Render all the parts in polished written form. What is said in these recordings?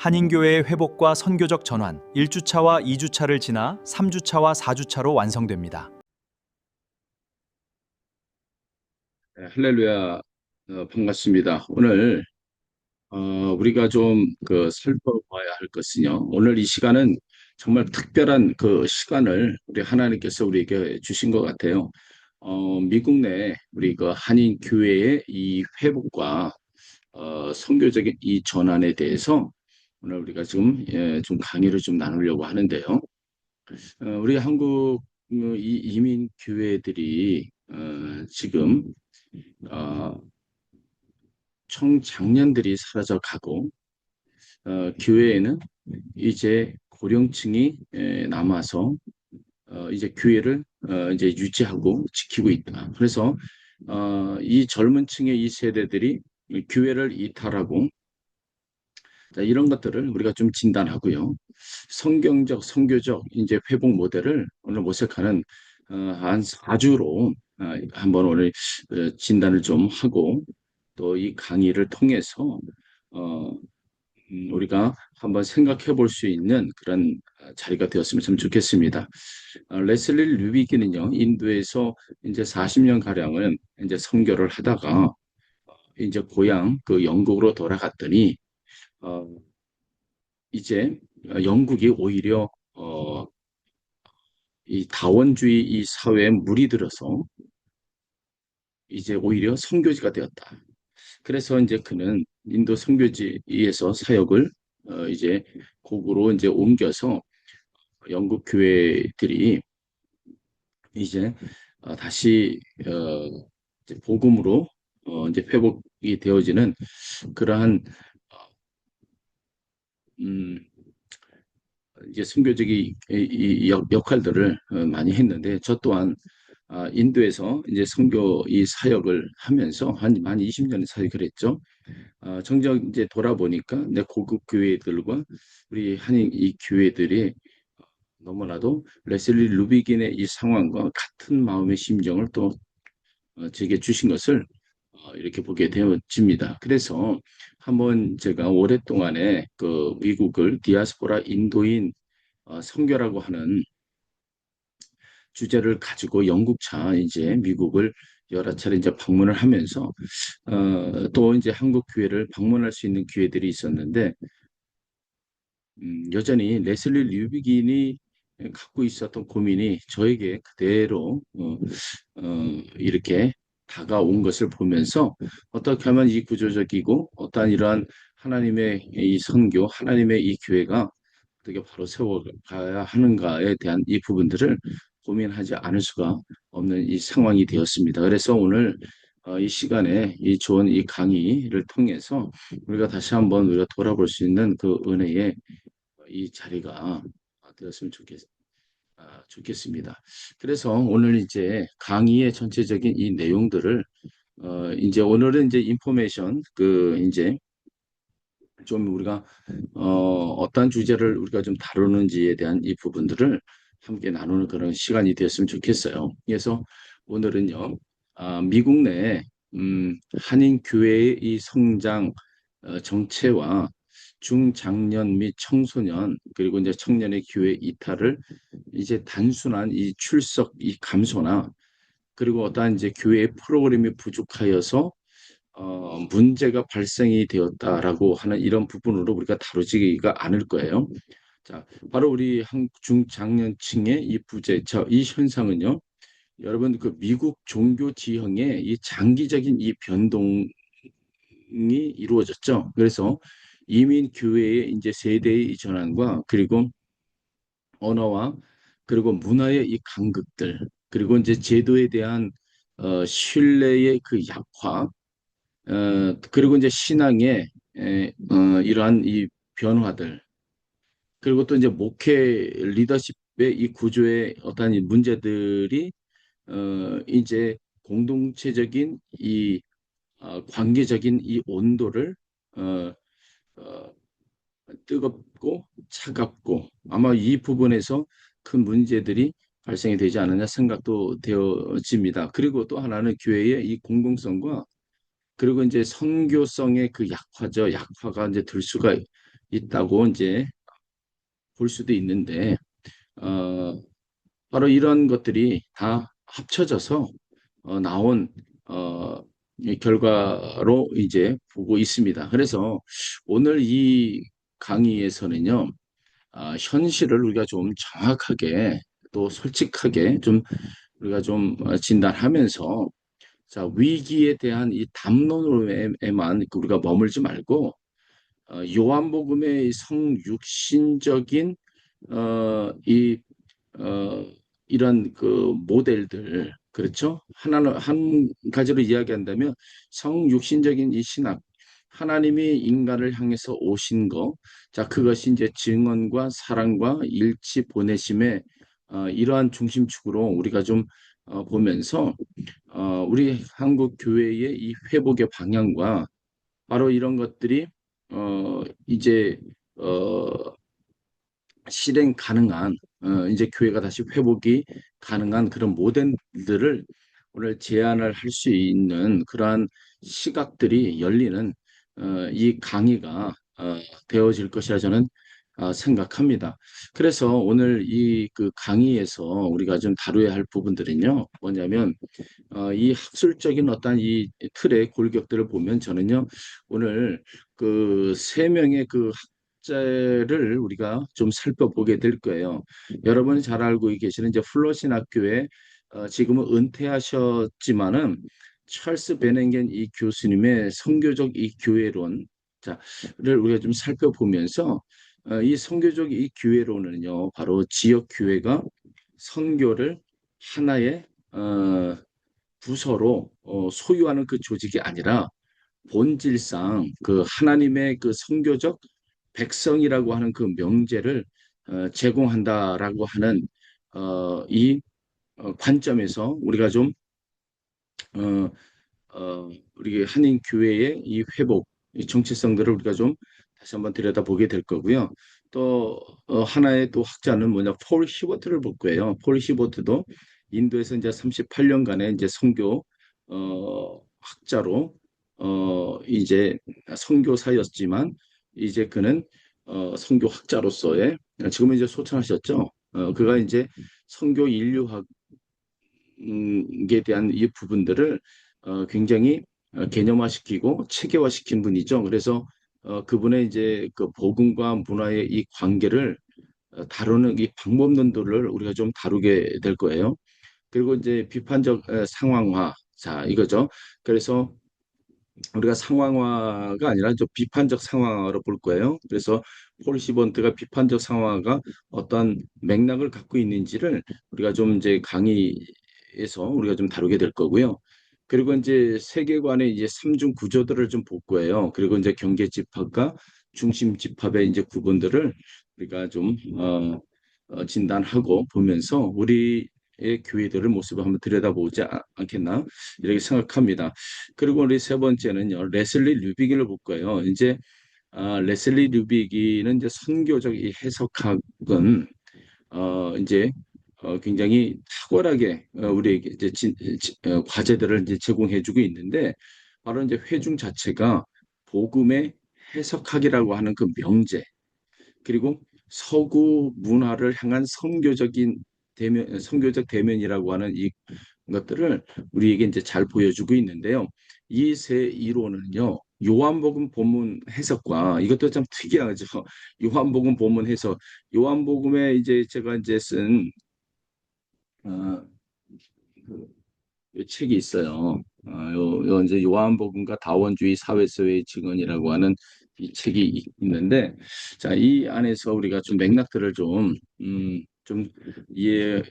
한인교회의 회복과 선교적 전환 1주차와 2주차를 지나 3주차와 4주차로 완성됩니다. 네, 할렐루야, 반갑습니다. 오늘 우리가 좀 살펴봐야 할 것은요. 오늘 이 시간은 정말 특별한 그 시간을 우리 하나님께서 우리에게 주신 것 같아요. 미국 내 우리 그 한인 교회의 이 회복과 선교적인 이 전환에 대해서 오늘 우리가 지금 좀 강의를 좀 나누려고 하는데요. 우리 한국 이 이민 교회들이 지금 어, 청장년들이 사라져 가고 교회에는 이제 고령층이 남아서 이제 교회를 이제 유지하고 지키고 있다. 그래서 이 젊은 층의 이 세대들이 교회를 이탈하고, 자, 이런 것들을 우리가 좀 진단하고요. 성경적, 선교적 이제 회복 모델을 오늘 모색하는 한 4주로 한번 오늘 진단을 좀 하고, 또 이 강의를 통해서 어, 우리가 한번 생각해 볼 수 있는 그런 자리가 되었으면 참 좋겠습니다. 레슬리 류비기는요, 인도에서 이제 40년 가량은 이제 선교를 하다가 이제 고향 그 영국으로 돌아갔더니 어, 이제 영국이 오히려 이 다원주의 이 사회에 물이 들어서 이제 오히려 선교지가 되었다. 그래서 이제 그는 인도 선교지에서 사역을 이제 곡으로 이제 옮겨서 영국 교회들이 이제 다시 이제 복음으로 이제 회복이 되어지는 그러한 음, 이제 선교적인 이 역할들을 많이 했는데, 저 또한 인도에서 이제 선교 이 사역을 하면서 한 20년 사역을 했죠. 정작 이제 돌아보니까 내 고급 교회들과 우리 한인 이 교회들이 너무나도 레슬리 루비긴의 이 상황과 같은 마음의 심정을 또 제게 주신 것을 이렇게 보게 되어집니다. 그래서 한번 제가 오랫동안에 그 미국을 디아스포라 인도인 선교라고 하는 주제를 가지고 영국차 이제 미국을 여러 차례 이제 방문을 하면서 또 이제 한국 교회를 방문할 수 있는 기회들이 있었는데, 여전히 레슬리 류비긴이 갖고 있었던 고민이 저에게 그대로 이렇게 다가온 것을 보면서 어떻게 하면 이 구조적이고 어떠한 이러한 하나님의 이 선교, 하나님의 이 교회가 어떻게 바로 세워가야 하는가에 대한 이 부분들을 고민하지 않을 수가 없는 이 상황이 되었습니다. 그래서 오늘 이 시간에 이 좋은 이 강의를 통해서 우리가 다시 한번 우리가 돌아볼 수 있는 그 은혜의 이 자리가 되었으면 좋겠습니다. 그래서 오늘 이제 강의의 전체적인 이 내용들을 이제 오늘은 이제 인포메이션 그 이제 좀 우리가 어떤 주제를 우리가 좀 다루는지에 대한 이 부분들을 함께 나누는 그런 시간이 되었으면 좋겠어요. 그래서 오늘은요, 미국 내 한인 교회의 이 성장 정체와 중장년 및 청소년 그리고 이제 청년의 교회 이탈을 이제 단순한 이 출석 이 감소나 그리고 어떠한 이제 교회 프로그램이 부족하여서 문제가 발생이 되었다라고 하는 이런 부분으로 우리가 다루지가 않을 거예요. 자, 바로 우리 한 중장년층의 이 부재, 이 현상은요, 여러분 그 미국 종교 지형의 이 장기적인 이 변동이 이루어졌죠. 그래서 이민 교회의 이제 세대의 전환과 그리고 언어와 그리고 문화의 이 간극들 그리고 이제 제도에 대한 신뢰의 그 약화 그리고 이제 신앙의 이러한 이 변화들 그리고 또 이제 목회 리더십의 이 구조의 어떤 이 문제들이 이제 공동체적인 이 관계적인 이 온도를 어, 어, 뜨겁고 차갑고 아마 이 부분에서 큰 문제들이 발생이 되지 않느냐 생각도 되어집니다. 그리고 또 하나는 교회의 이 공공성과 그리고 이제 선교성의 그 약화죠. 약화가 이제 될 수가 있다고 이제 볼 수도 있는데 어, 바로 이런 것들이 다 합쳐져서 나온 이 결과로 이제 보고 있습니다. 그래서 오늘 이 강의에서는요, 현실을 우리가 좀 정확하게 또 솔직하게 좀 우리가 좀 진단하면서 자, 위기에 대한 이 담론으로에만 우리가 머물지 말고 요한복음의 성육신적인 이 이런 그 모델들 그렇죠? 하나는 한 가지로 이야기한다면 성육신적인 이 신학 하나님이 인간을 향해서 오신 거, 자 그것이 이제 증언과 사랑과 일치 보내심의 이러한 중심축으로 우리가 좀 보면서 우리 한국 교회의 이 회복의 방향과 바로 이런 것들이 이제 어, 실행 가능한 이제 교회가 다시 회복이 가능한 그런 모델들을 오늘 제안을 할 수 있는 그러한 시각들이 열리는 이 강의가 되어질 것이라 저는 생각합니다. 그래서 오늘 이 그 강의에서 우리가 좀 다루어야 할 부분들은요, 뭐냐면 이 학술적인 어떤 이 틀의 골격들을 보면 저는요, 오늘 그 세 명의 그 학자를 우리가 좀 살펴보게 될 거예요. 여러분이 잘 알고 계시는 이제 플러신 학교에 지금은 은퇴하셨지만은 찰스 베넨겐 이 교수님의 선교적 이 교회론 자를 우리가 좀 살펴보면서 이 선교적 이 교회론은요, 바로 지역 교회가 선교를 하나의 부서로 소유하는 그 조직이 아니라 본질상 그 하나님의 그 선교적 백성이라고 하는 그 명제를 제공한다라고 하는 이 관점에서 우리가 좀 어, 우리 한인 교회의 이 회복, 이 정체성들을 우리가 좀 다시 한번 들여다보게 될 거고요. 또 하나의 또 학자는 뭐냐, 폴 히버트를 볼 거예요. 폴 히버트도 인도에서 이제 38년간의 이제 선교 학자로 이제 선교사였지만 이제 그는 선교 학자로서의 지금은 이제 소천하셨죠. 그가 이제 선교 인류학 에 대한 이 부분들을 굉장히 개념화시키고 체계화시킨 분이죠. 그래서 그분의 이제 그 복음과 문화의 이 관계를 다루는 이 방법론들을 우리가 좀 다루게 될 거예요. 그리고 이제 비판적 상황화, 자 이거죠. 그래서 우리가 상황화가 아니라 좀 비판적 상황화로 볼 거예요. 그래서 폴 시번트가 비판적 상황화가 어떤 맥락을 갖고 있는지를 우리가 좀 이제 강의에서 우리가 좀 다루게 될 거고요. 그리고 이제 세계관의 이제 삼중 구조들을 좀 볼 거예요. 그리고 이제 경계 집합과 중심 집합의 이제 구분들을 우리가 좀 진단하고 보면서 우리의 교회들의 모습을 한번 들여다보지 않겠나 이렇게 생각합니다. 그리고 우리 세 번째는요, 레슬리 류비기를 볼 거예요. 이제 레슬리 류비기는 이제 선교적 이 해석학은 이제 굉장히 탁월하게 우리에게 이제 과제들을 이제 제공해주고 있는데 바로 이제 회중 자체가 복음의 해석학이라고 하는 그 명제 그리고 서구 문화를 향한 선교적인 대면, 선교적 대면이라고 하는 이 것들을 우리에게 이제 잘 보여주고 있는데요. 이 세 이론은요, 요한복음 본문 해석과 이것도 참 특이하죠. 요한복음 본문 해석, 요한복음에 이제 제가 이제 쓴 어, 그 책이 있어요. 요 이제 요한복음과 다원주의 사회서의 증언이라고 하는 이 책이 있는데, 자, 이 안에서 우리가 좀 맥락들을 좀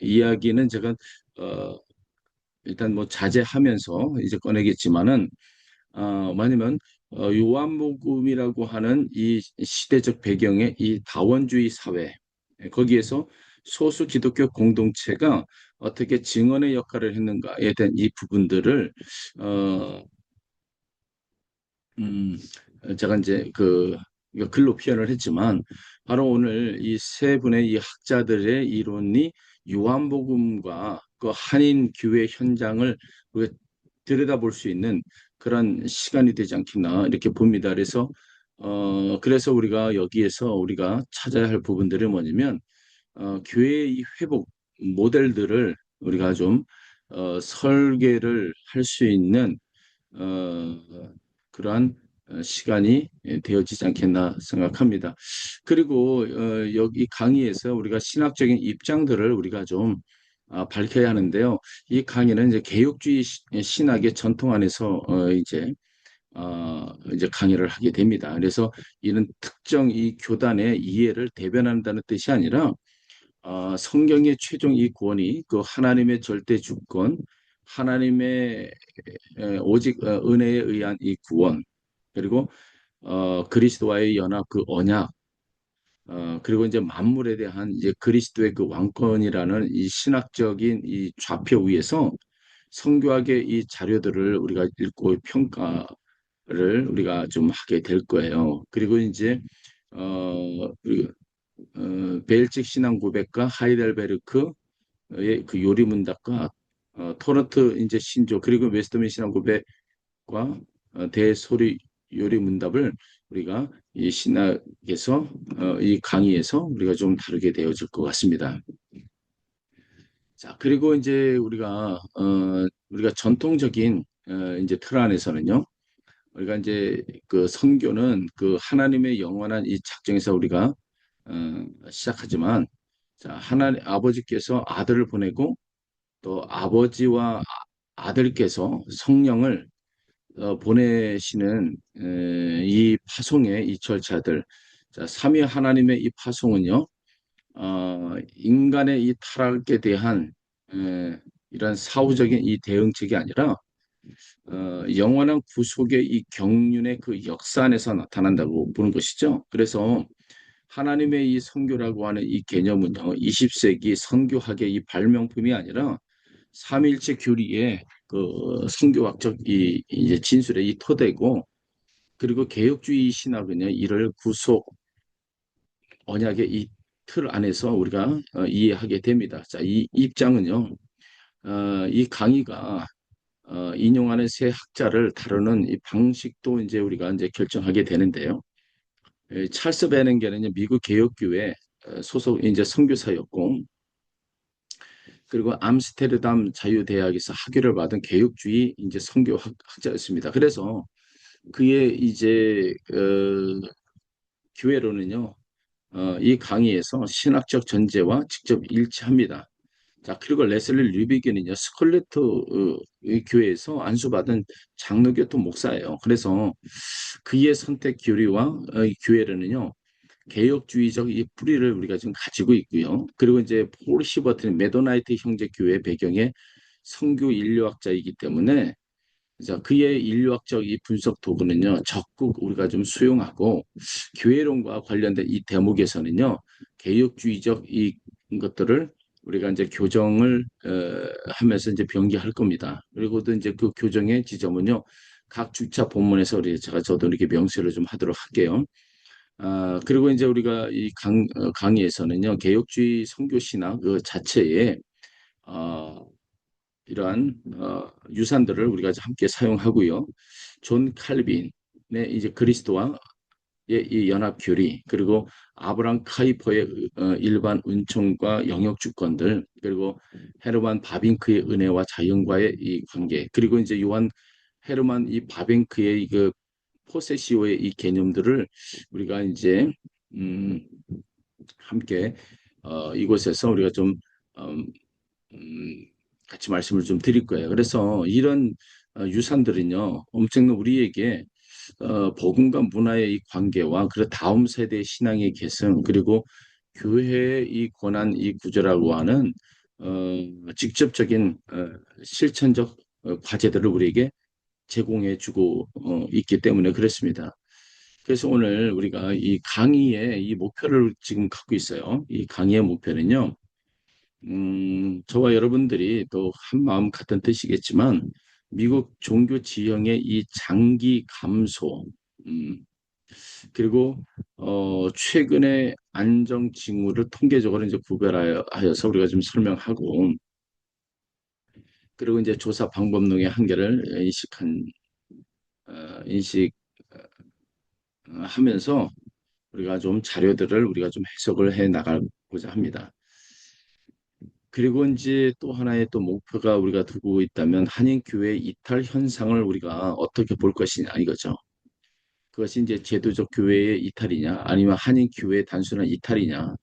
이야기는 제가 어, 일단 뭐 자제하면서 이제 꺼내겠지만은 뭐냐면 요한복음이라고 하는 이 시대적 배경의 이 다원주의 사회 거기에서 소수 기독교 공동체가 어떻게 증언의 역할을 했는가에 대한 이 부분들을 어, 음, 제가 이제 그 이거 글로 표현을 했지만 바로 오늘 이 세 분의 이 학자들의 이론이 요한복음과 그 한인 교회 현장을 우리가 들여다볼 수 있는 그런 시간이 되지 않겠나 이렇게 봅니다. 그래서 그래서 우리가 여기에서 우리가 찾아야 할 부분들이 뭐냐면 교회의 이 회복 모델들을 우리가 좀 설계를 할 수 있는 어, 그러한 시간이 되어지지 않겠나 생각합니다. 그리고 여기 강의에서 우리가 신학적인 입장들을 우리가 좀 밝혀야 하는데요. 이 강의는 이제 개혁주의 신학의 전통 안에서 이제 강의를 하게 됩니다. 그래서 이는 특정 이 교단의 이해를 대변한다는 뜻이 아니라 성경의 최종 이 구원이 그 하나님의 절대 주권, 하나님의 오직 은혜에 의한 이 구원, 그리고 그리스도와의 연합 그 언약, 그리고 이제 만물에 대한 이제 그리스도의 그 왕권이라는 이 신학적인 이 좌표 위에서 성교학의 이 자료들을 우리가 읽고 평가를 우리가 좀 하게 될 거예요. 그리고 이제 그리고, 베일직 신앙 고백과 하이델베르크의 그 요리 문답과 토런트 이제 신조 그리고 웨스터민 신앙 고백과 대소리 요리 문답을 우리가 이 신학에서 이 강의에서 우리가 좀 다루게 되어질 것 같습니다. 자, 그리고 이제 우리가 전통적인 이제 틀 안에서는요. 우리가 이제 그 선교는 그 하나님의 영원한 이 작정에서 우리가 시작하지만 자, 하나님 아버지께서 아들을 보내고 또 아버지와 아들께서 성령을 보내시는 이 파송의 이 절차들, 자, 삼위 하나님의 이 파송은요, 인간의 이 타락에 대한 이런 사후적인 이 대응책이 아니라 영원한 구속의 이 경륜의 그 역사 안에서 나타난다고 보는 것이죠. 그래서 하나님의 이 선교라고 하는 이 개념은요, 20세기 선교학의 이 발명품이 아니라 삼위일체 교리의 그 선교학적 이 이제 진술의 이 토대고, 그리고 개혁주의 신학은요, 이를 구속 언약의 이 틀 안에서 우리가 이해하게 됩니다. 자, 이 입장은요, 이 강의가 인용하는 세 학자를 다루는 이 방식도 이제 우리가 이제 결정하게 되는데요. 찰스 베nen게는 미국 개혁교회 소속 이제 선교사였고, 그리고 암스테르담 자유대학에서 학위를 받은 개혁주의 이제 선교 학자였습니다. 그래서 그의 이제 교회로는요, 이 강의에서 신학적 전제와 직접 일치합니다. 자, 그리고 레슬리 류비겐은요, 스콜레트 교회에서 안수받은 장로교토 목사예요. 그래서 그의 선택 교리와 이 교회로는요, 개혁주의적 이 뿌리를 우리가 지금 가지고 있고요. 그리고 이제 폴 시버트는 메도나이트 형제 교회 배경의 선교 인류학자이기 때문에 자, 그의 인류학적 이 분석 도구는요, 적극 우리가 좀 수용하고 교회론과 관련된 이 대목에서는요, 개혁주의적 이 것들을 우리가 이제 교정을 하면서 이제 변기할 겁니다. 그리고 또 이제 그 교정의 지점은요, 각 주차 본문에서 저도 이렇게 명시를 좀 하도록 할게요. 그리고 이제 우리가 이 강의에서는요, 개혁주의 선교 신학 그 자체에 어, 이러한 유산들을 우리가 함께 사용하고요. 존 칼빈의 이제 그리스도와 이 연합 교리, 그리고 아브람 카이퍼의 일반 은총과 영역 주권들, 그리고 헤르만 바빙크의 은혜와 자연과의 이 관계, 그리고 이제 요한 헤르만 이 바빙크의 그 포세시오의 이 개념들을 우리가 이제 음, 함께 이곳에서 우리가 좀 음, 음, 같이 말씀을 좀 드릴 거예요. 그래서 이런 유산들은요, 엄청난 우리에게 복음과 문화의 이 관계와 그 다음 세대의 신앙의 계승 그리고 교회의 이 권한 이 구조라고 하는 직접적인 실천적 과제들을 우리에게 제공해주고 있기 때문에 그렇습니다. 그래서 오늘 우리가 이 강의의 이 목표를 지금 갖고 있어요. 이 강의의 목표는요. 저와 여러분들이 또 한 마음 같은 뜻이겠지만 미국 종교 지형의 이 장기 감소, 음, 그리고 최근의 안정 징후를 통계적으로 이제 구별하여서 우리가 좀 설명하고, 그리고 이제 조사 방법론의 한계를 인식한 인식 하면서 우리가 좀 자료들을 우리가 좀 해석을 해 나가고자 합니다. 그리고 이제 또 하나의 또 목표가 우리가 두고 있다면 한인교회 이탈 현상을 우리가 어떻게 볼 것이냐 이거죠. 그것이 이제 제도적 교회의 이탈이냐, 아니면 한인교회의 단순한 이탈이냐,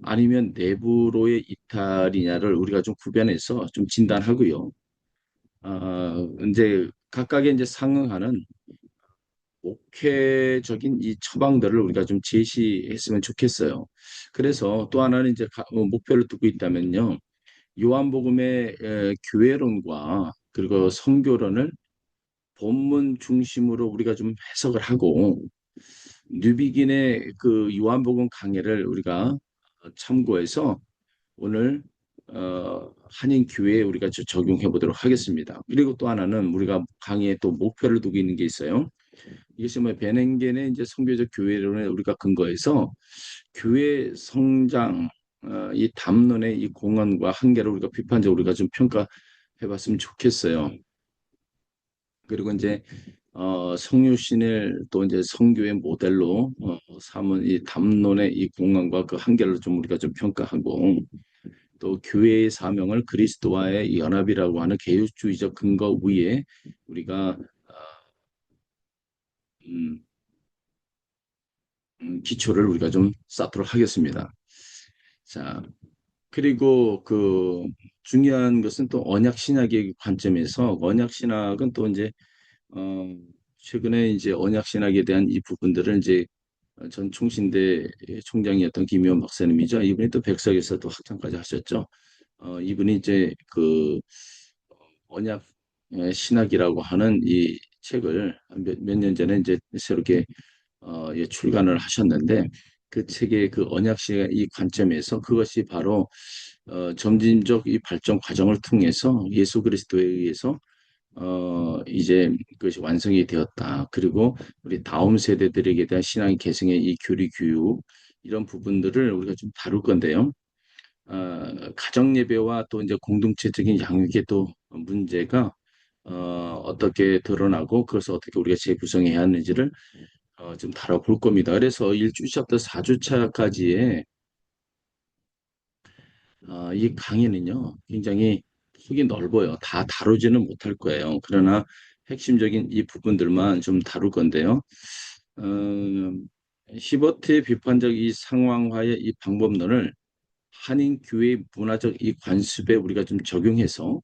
아니면 내부로의 이탈이냐를 우리가 좀 구별해서 좀 진단하고요. 이제 각각의 이제 상응하는 목회적인 이 처방들을 우리가 좀 제시했으면 좋겠어요. 그래서 또 하나는 이제 목표를 두고 있다면요. 요한복음의 교회론과 그리고 선교론을 본문 중심으로 우리가 좀 해석을 하고 뉴비긴의 그 요한복음 강해를 우리가 참고해서 오늘 한인 교회에 우리가 적용해 보도록 하겠습니다. 그리고 또 하나는 우리가 강의에 또 목표를 두고 있는 게 있어요. 이것이 뭐 베nen겐의 이제 선교적 교회론에 우리가 근거해서 교회 성장 이 담론의 이 공헌과 한계를 우리가 비판적으로 우리가 좀 평가해 봤으면 좋겠어요. 그리고 이제 성유신을 또 이제 성교의 모델로 삼은 이 담론의 이 공헌과 그 한계를 좀 우리가 좀 평가하고 또 교회의 사명을 그리스도와의 연합이라고 하는 개혁주의적 근거 위에 우리가 음, 기초를 우리가 좀 쌓도록 하겠습니다. 자, 그리고 그 중요한 것은 또 언약 신학의 관점에서 언약 신학은 또 이제 어, 최근에 이제 언약 신학에 대한 이 부분들을 이제 전 총신대 총장이었던 김효 박사님이죠. 이분이 또 백석에서도 학장까지 하셨죠. 이분이 이제 그 언약 신학이라고 하는 이 책을 몇 년 전에 이제 새롭게 예, 출간을 하셨는데 그 책의 그 언약시의 이 관점에서 그것이 바로 점진적 이 발전 과정을 통해서 예수 그리스도에 의해서 이제 그것이 완성이 되었다. 그리고 우리 다음 세대들에게 대한 신앙 계승의 이 교리 교육 이런 부분들을 우리가 좀 다룰 건데요. 가정 예배와 또 이제 공동체적인 양육의 또 문제가 어떻게 드러나고 그것을 어떻게 우리가 재구성해야 하는지를 좀 다뤄볼 겁니다. 그래서 1주차부터 4주차까지의 이 강의는요, 굉장히 폭이 넓어요. 다 다루지는 못할 거예요. 그러나 핵심적인 이 부분들만 좀 다룰 건데요. 어, 히버트의 비판적 이 상황화의 이 방법론을 한인 교회 문화적 이 관습에 우리가 좀 적용해서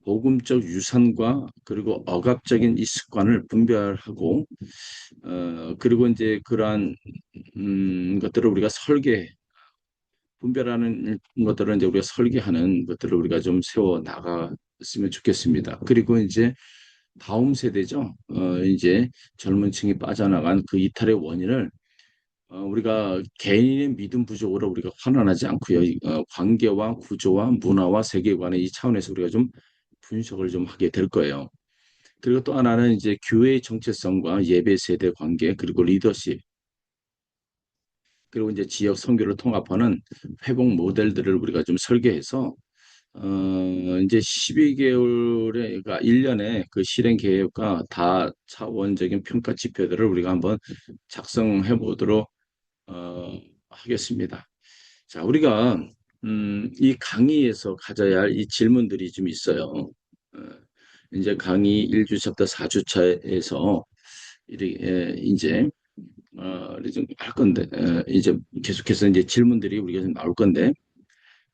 복음적 유산과 그리고 억압적인 이 습관을 분별하고 그리고 이제 그러한 것들을 우리가 분별하는 것들을 이제 우리가 설계하는 것들을 우리가 좀 세워 나갔으면 좋겠습니다. 그리고 이제 다음 세대죠. 이제 젊은 층이 빠져나간 그 이탈의 원인을 우리가 개인의 믿음 부족으로 우리가 환원하지 않고요. 관계와 구조와 문화와 세계관의 이 차원에서 우리가 좀 분석을 좀 하게 될 거예요. 그리고 또 하나는 이제 교회의 정체성과 예배 세대 관계 그리고 리더십 그리고 이제 지역 선교를 통합하는 회복 모델들을 우리가 좀 설계해서 이제 12개월에 그러니까 1년에 그 실행 계획과 다차원적인 평가 지표들을 우리가 한번 작성해 보도록 하겠습니다. 자, 우리가 이 강의에서 가져야 할 이 질문들이 좀 있어요. 어, 이제 강의 1주차부터 4주차에서 이제 좀 할 건데 이제 계속해서 이제 질문들이 우리가 좀 나올 건데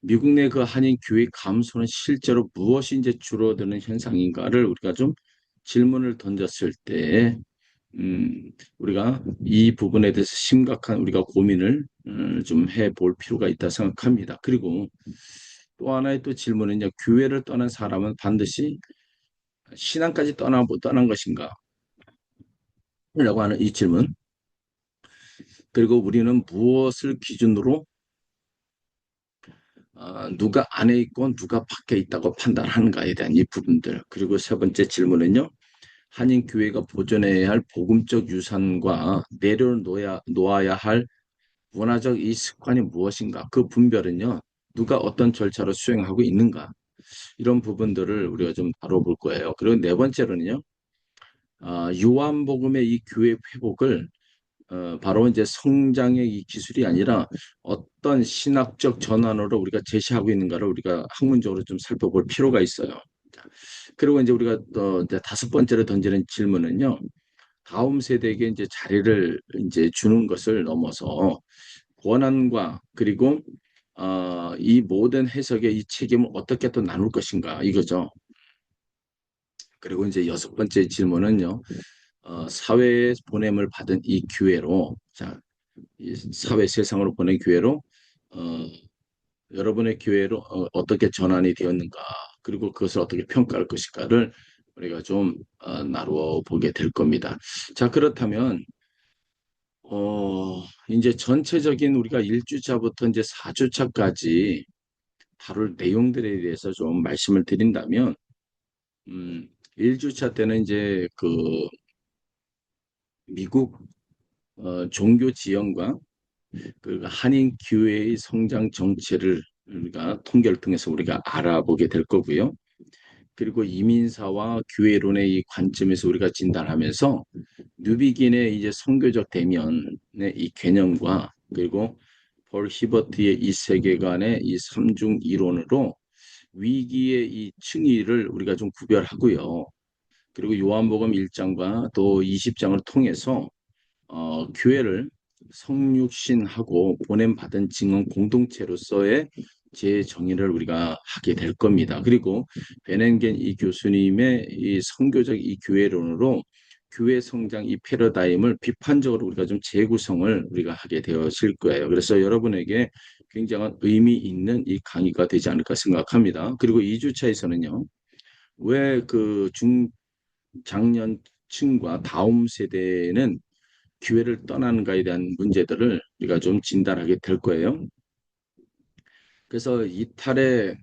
미국 내 그 한인 교회 감소는 실제로 무엇이 이제 줄어드는 현상인가를 우리가 좀 질문을 던졌을 때 우리가 이 부분에 대해서 심각한 우리가 고민을 좀 해볼 필요가 있다 생각합니다. 그리고 또 하나의 또 질문은요, 교회를 떠난 사람은 반드시 신앙까지 떠난 것인가? 라고 하는 이 질문. 그리고 우리는 무엇을 기준으로 누가 안에 있고 누가 밖에 있다고 판단하는가에 대한 이 부분들. 그리고 세 번째 질문은요. 한인교회가 보존해야 할 복음적 유산과 내려놓아야 할 문화적 이 습관이 무엇인가? 그 분별은요. 누가 어떤 절차로 수행하고 있는가? 이런 부분들을 우리가 좀 다뤄볼 거예요. 그리고 네 번째로는요. 요한복음의 이 교회 회복을 바로 이제 성장의 이 기술이 아니라 어떤 신학적 전환으로 우리가 제시하고 있는가를 우리가 학문적으로 좀 살펴볼 필요가 있어요. 자, 그리고 이제 우리가 또 이제 다섯 번째로 던지는 질문은요. 다음 세대에게 이제 자리를 이제 주는 것을 넘어서 권한과 그리고 이 모든 해석의 이 책임을 어떻게 또 나눌 것인가 이거죠. 그리고 이제 여섯 번째 질문은요. 사회에 보냄을 받은 이 기회로 자, 이 사회 세상으로 보낸 기회로 어, 여러분의 기회로 떻게 전환이 되었는가 그리고 그것을 어떻게 평가할 것인가를 우리가 좀 나누어 보게 될 겁니다. 자, 그렇다면 이제 전체적인 우리가 1주차부터 이제 4주차까지 다룰 내용들에 대해서 좀 말씀을 드린다면, 1주차 때는 이제 그 미국 종교 지형과 그 한인 교회의 성장 정체를 우리가 통계를 통해서 우리가 알아보게 될 거고요. 그리고 이민사와 교회론의 이 관점에서 우리가 진단하면서 뉴비긴의 이제 선교적 대면의 이 개념과 그리고 폴 히버트의 이 세계관의 이 삼중 이론으로 위기의 이 층위를 우리가 좀 구별하고요. 그리고 요한복음 1장과 또 20장을 통해서 교회를 성육신하고 보냄받은 증언 공동체로서의 재정의를 우리가 하게 될 겁니다. 그리고 베넨겐 이 교수님의 이 선교적 이 교회론으로 교회 성장 이 패러다임을 비판적으로 우리가 좀 재구성을 우리가 하게 되어질 거예요. 그래서 여러분에게 굉장한 의미 있는 이 강의가 되지 않을까 생각합니다. 그리고 2주차에서는요. 왜 그 중장년층과 다음 세대는 기회를 떠나는가에 대한 문제들을 우리가 좀 진단하게 될 거예요. 그래서 이탈에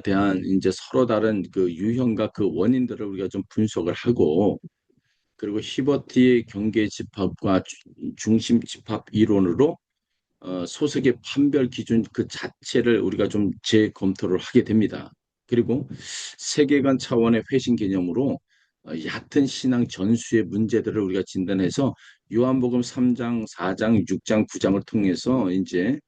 대한 이제 서로 다른 그 유형과 그 원인들을 우리가 좀 분석을 하고 그리고 히버티의 경계 집합과 중심 집합 이론으로 소득의 판별 기준 그 자체를 우리가 좀 재검토를 하게 됩니다. 그리고 세계관 차원의 회신 개념으로 얕은 신앙 전수의 문제들을 우리가 진단해서 요한복음 3장, 4장, 6장, 9장을 통해서 이제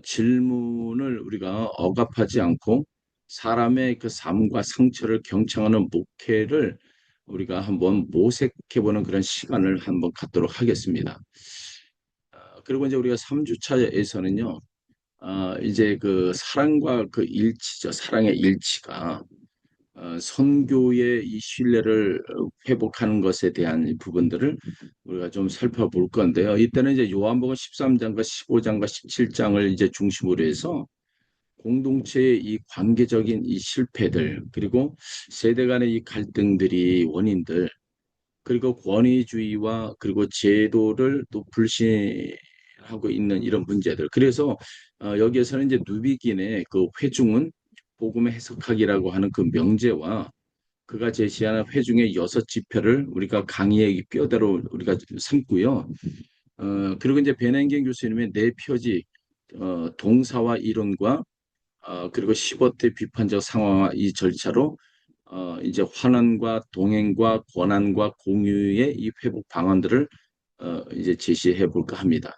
질문을 우리가 억압하지 않고 사람의 그 삶과 상처를 경청하는 목회를 우리가 한번 모색해보는 그런 시간을 한번 갖도록 하겠습니다. 그리고 이제 우리가 3주차에서는요, 이제 그 사랑과 그 일치죠. 사랑의 일치가 선교의 이 신뢰를 회복하는 것에 대한 부분들을 우리가 좀 살펴볼 건데요. 이때는 이제 요한복음 13장과 15장과 17장을 이제 중심으로 해서 공동체의 이 관계적인 이 실패들, 그리고 세대 간의 이 갈등들이 원인들, 그리고 권위주의와 그리고 제도를 또 불신하고 있는 이런 문제들. 그래서 여기에서는 이제 누비긴의 그 회중은 복음의 해석학이라고 하는 그 명제와 그가 제시하는 회중의 여섯 지표를 우리가 강의의 뼈대로 우리가 삼고요. 그리고 이제 베넨겐 교수님의 네 표지 동사와 이론과 그리고 시버트의 비판적 상황화 이 절차로 이제 환원과 동행과 권한과 공유의 이 회복 방안들을 이제 제시해 볼까 합니다.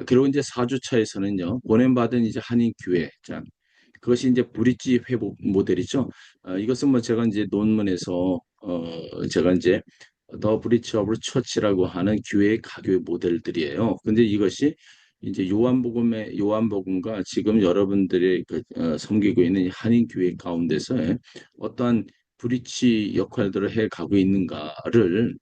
그리고 이제 4주차에서는요, 보냄받은 이제 한인교회, 자, 그것이 이제 브릿지 회복 모델이죠. 이것은 뭐 제가 이제 논문에서, 제가 이제 더 브릿지 오브 처치라고 하는 교회의 가교의 모델들이에요. 근데 이것이 이제 요한복음과 지금 여러분들이 섬기고 있는 이 한인교회 가운데서 어떠한 브릿지 역할들을 해 가고 있는가를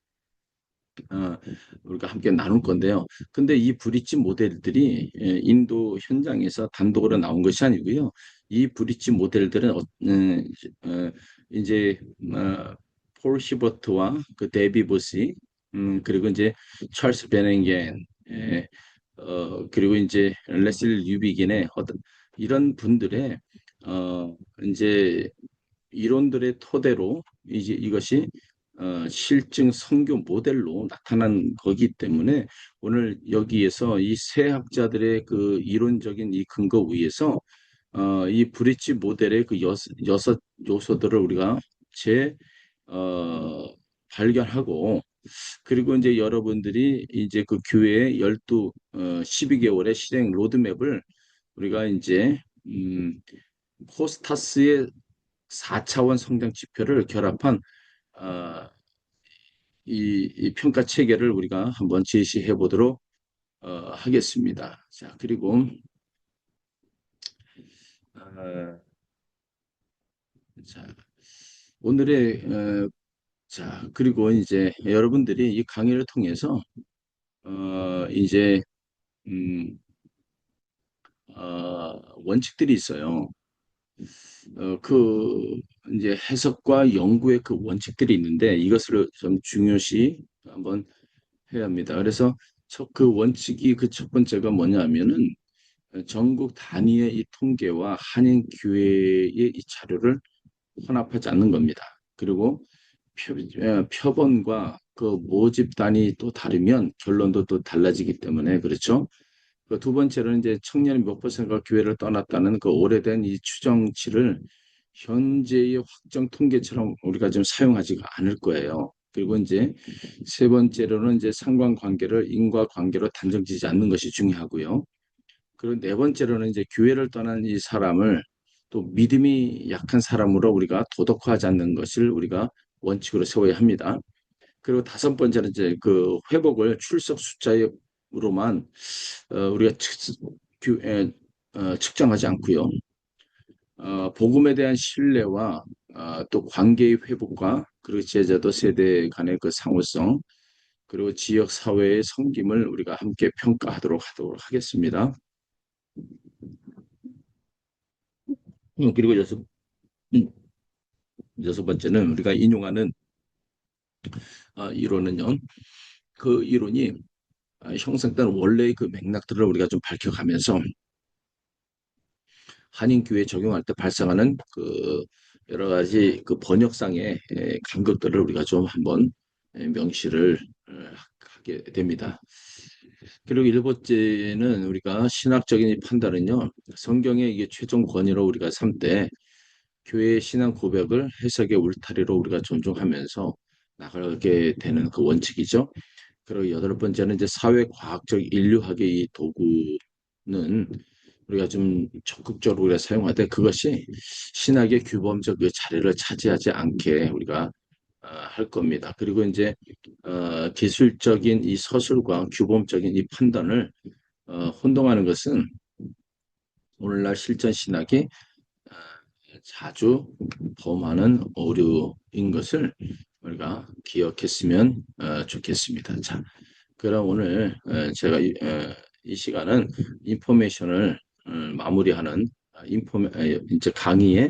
어, 우리가 함께 나눌 건데요. 근데 이 브릿지 모델들이 인도 현장에서 단독으로 나온 것이 아니고요. 이 브릿지 모델들은 이제 폴 시버트와 그 데비 보시 그리고 이제 찰스 베냉겐 그리고 이제 레슬 뉴비긴의 어떤 이런 분들의 이제 이론들의 토대로 이제 이것이 실증 선교 모델로 나타난 거기 때문에 오늘 여기에서 이 세 학자들의 그 이론적인 이 근거 위에서 이 브릿지 모델의 그 여섯 요소들을 우리가 재 발견하고 그리고 이제 여러분들이 이제 그 교회의 12개월의 실행 로드맵을 우리가 이제 코스타스의 4차원 성장 지표를 결합한 어, 이 평가 체계를 우리가 한번 제시해 보도록 하겠습니다. 자, 그리고 어, 자, 오늘의 자, 그리고 이제 여러분들이 이 강의를 통해서 이제 음, 원칙들이 있어요. 그 이제 해석과 연구의 그 원칙들이 있는데 이것을 좀 중요시 한번 해야 합니다. 그래서 그 원칙이 그 첫 번째가 뭐냐면은 전국 단위의 이 통계와 한인 교회의 이 자료를 혼합하지 않는 겁니다. 그리고 표본과 그 모집 단위 또 다르면 결론도 또 달라지기 때문에 그렇죠. 그 두 번째로는 이제 청년이 몇 퍼센트가 교회를 떠났다는 그 오래된 이 추정치를 현재의 확정 통계처럼 우리가 좀 사용하지가 않을 거예요. 그리고 이제 세 번째로는 이제 상관관계를 인과관계로 단정지지 않는 것이 중요하고요. 그리고 네 번째로는 이제 교회를 떠난 이 사람을 또 믿음이 약한 사람으로 우리가 도덕화하지 않는 것을 우리가 원칙으로 세워야 합니다. 그리고 다섯 번째는 이제 그 회복을 출석 숫자로만 우리가 측정하지 않고요. 복음에 대한 신뢰와 또 관계의 회복과 그리고 제자도 세대 간의 그 상호성 그리고 지역 사회의 섬김을 우리가 함께 평가하도록 하겠습니다. 그리고 음, 여섯 번째는 우리가 인용하는 이론은요. 그 이론이 형성된 원래의 그 맥락들을 우리가 좀 밝혀가면서 한인교회 적용할 때 발생하는 그 여러 가지 그 번역상의 간극들을 우리가 좀 한번 명시를 하게 됩니다. 그리고 일곱째는 우리가 신학적인 판단은요, 성경의 이게 최종 권위로 우리가 삼되 교회의 신앙 고백을 해석의 울타리로 우리가 존중하면서 나가게 되는 그 원칙이죠. 그리고 여덟 번째는 이제 사회과학적 인류학의 이 도구는 우리가 좀 적극적으로 우리가 사용하되 그것이 신학의 규범적 그 자리를 차지하지 않게 우리가 할 겁니다. 그리고 이제 기술적인 이 서술과 규범적인 이 판단을 혼동하는 것은 오늘날 실전 신학이 어, 자주 범하는 오류인 것을 우리가 기억했으면 좋겠습니다. 자, 그럼 오늘 제가 이 시간은 인포메이션을 마무리하는 이제 강의에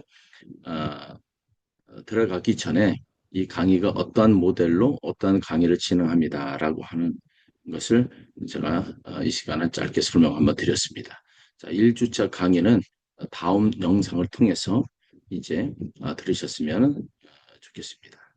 어, 들어가기 전에 이 강의가 어떠한 모델로 어떠한 강의를 진행합니다라고 하는 것을 제가 이 시간은 짧게 설명 한번 드렸습니다. 자, 1주차 강의는 다음 영상을 통해서 이제 들으셨으면 좋겠습니다.